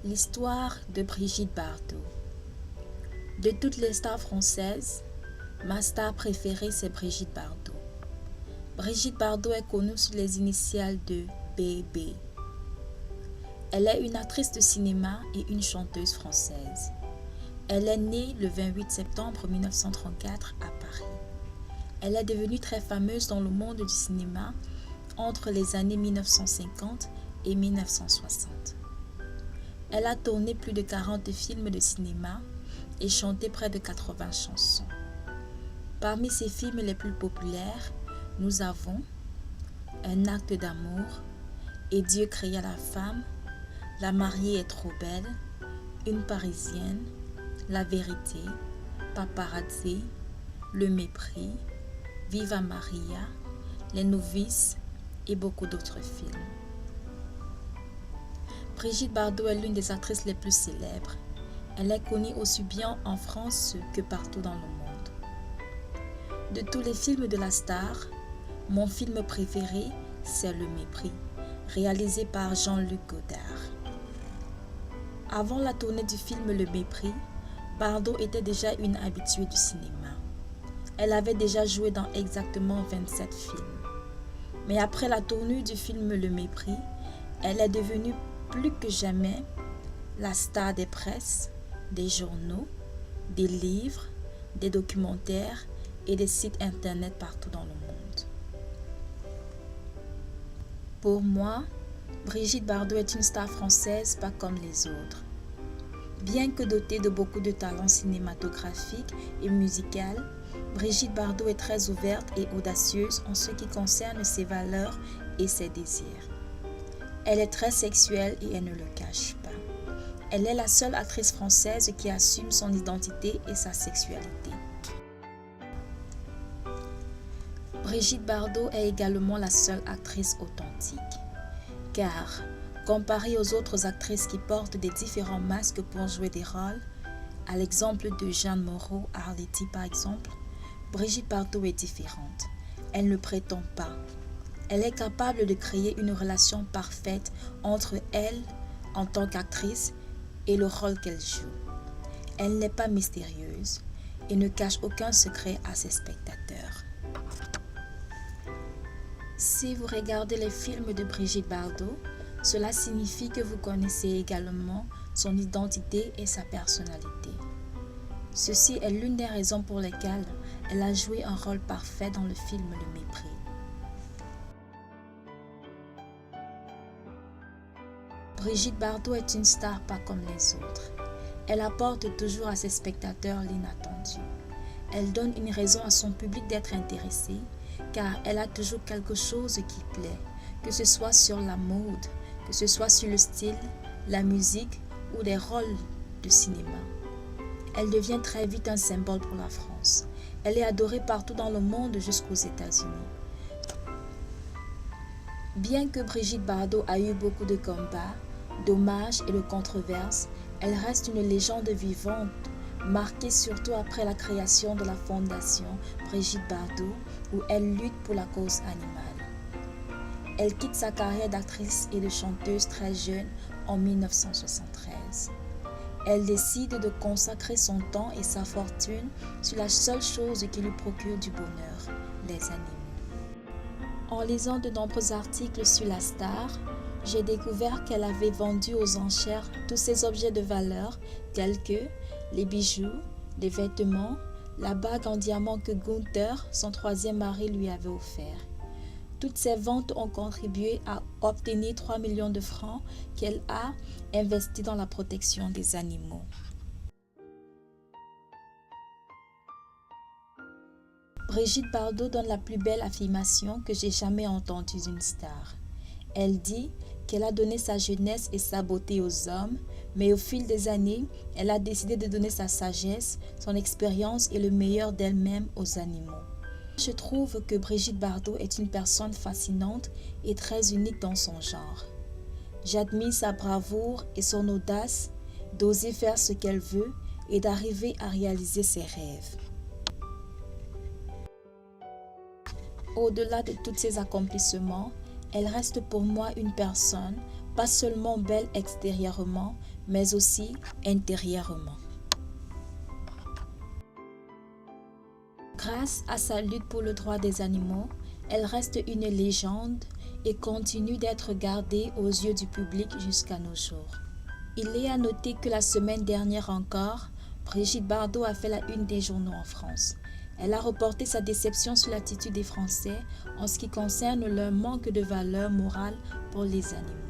L'histoire de Brigitte Bardot. De toutes les stars françaises, ma star préférée c'est Brigitte Bardot. Brigitte Bardot est connue sous les initiales de BB. Elle est une actrice de cinéma et une chanteuse française. Elle est née le 28 septembre 1934 à Paris. Elle est devenue très fameuse dans le monde du cinéma entre les années 1950 et 1960. Elle a tourné plus de 40 films de cinéma et chanté près de 80 chansons. Parmi ses films les plus populaires, nous avons Un acte d'amour, Et Dieu créa la femme, La mariée est trop belle, Une parisienne, La vérité, Paparazzi, Le mépris, Viva Maria, Les novices et beaucoup d'autres films. Brigitte Bardot est l'une des actrices les plus célèbres. Elle est connue aussi bien en France que partout dans le monde. De tous les films de la star, mon film préféré, c'est Le mépris, réalisé par Jean-Luc Godard. Avant la tournée du film Le mépris, Bardot était déjà une habituée du cinéma. Elle avait déjà joué dans exactement 27 films. Mais après la tournure du film Le mépris, elle est devenue plus que jamais la star des presses, des journaux, des livres, des documentaires et des sites internet partout dans le monde. Pour moi, Brigitte Bardot est une star française pas comme les autres. Bien que dotée de beaucoup de talent cinématographique et musical, Brigitte Bardot est très ouverte et audacieuse en ce qui concerne ses valeurs et ses désirs. Elle est très sexuelle et elle ne le cache pas. Elle est la seule actrice française qui assume son identité et sa sexualité. Brigitte Bardot est également la seule actrice authentique. Car, comparée aux autres actrices qui portent des différents masques pour jouer des rôles, à l'exemple de Jeanne Moreau, Arletty par exemple, Brigitte Bardot est différente. Elle ne prétend pas. Elle est capable de créer une relation parfaite entre elle, en tant qu'actrice, et le rôle qu'elle joue. Elle n'est pas mystérieuse et ne cache aucun secret à ses spectateurs. Si vous regardez les films de Brigitte Bardot, cela signifie que vous connaissez également son identité et sa personnalité. Ceci est l'une des raisons pour lesquelles elle a joué un rôle parfait dans le film Le mépris. Brigitte Bardot est une star pas comme les autres. Elle apporte toujours à ses spectateurs l'inattendu. Elle donne une raison à son public d'être intéressé, car elle a toujours quelque chose qui plaît, que ce soit sur la mode, que ce soit sur le style, la musique ou les rôles de cinéma. Elle devient très vite un symbole pour la France. Elle est adorée partout dans le monde jusqu'aux États-Unis. Bien que Brigitte Bardot a eu beaucoup de combats, d'hommages et de controverses, elle reste une légende vivante, marquée surtout après la création de la fondation Brigitte Bardot, où elle lutte pour la cause animale. Elle quitte sa carrière d'actrice et de chanteuse très jeune en 1973. Elle décide de consacrer son temps et sa fortune sur la seule chose qui lui procure du bonheur, les animaux. En lisant de nombreux articles sur la star, j'ai découvert qu'elle avait vendu aux enchères tous ses objets de valeur tels que les bijoux, les vêtements, la bague en diamant que Gunther, son troisième mari, lui avait offert. Toutes ces ventes ont contribué à obtenir 3 millions de francs qu'elle a investis dans la protection des animaux. Brigitte Bardot donne la plus belle affirmation que j'ai jamais entendue d'une star. Elle dit qu'elle a donné sa jeunesse et sa beauté aux hommes, mais au fil des années, elle a décidé de donner sa sagesse, son expérience et le meilleur d'elle-même aux animaux. Je trouve que Brigitte Bardot est une personne fascinante et très unique dans son genre. J'admire sa bravoure et son audace d'oser faire ce qu'elle veut et d'arriver à réaliser ses rêves. Au-delà de tous ses accomplissements, elle reste pour moi une personne pas seulement belle extérieurement, mais aussi intérieurement. Grâce à sa lutte pour le droit des animaux, elle reste une légende et continue d'être gardée aux yeux du public jusqu'à nos jours. Il est à noter que la semaine dernière encore, Brigitte Bardot a fait la une des journaux en France. Elle a reporté sa déception sur l'attitude des Français en ce qui concerne leur manque de valeur morale pour les animaux.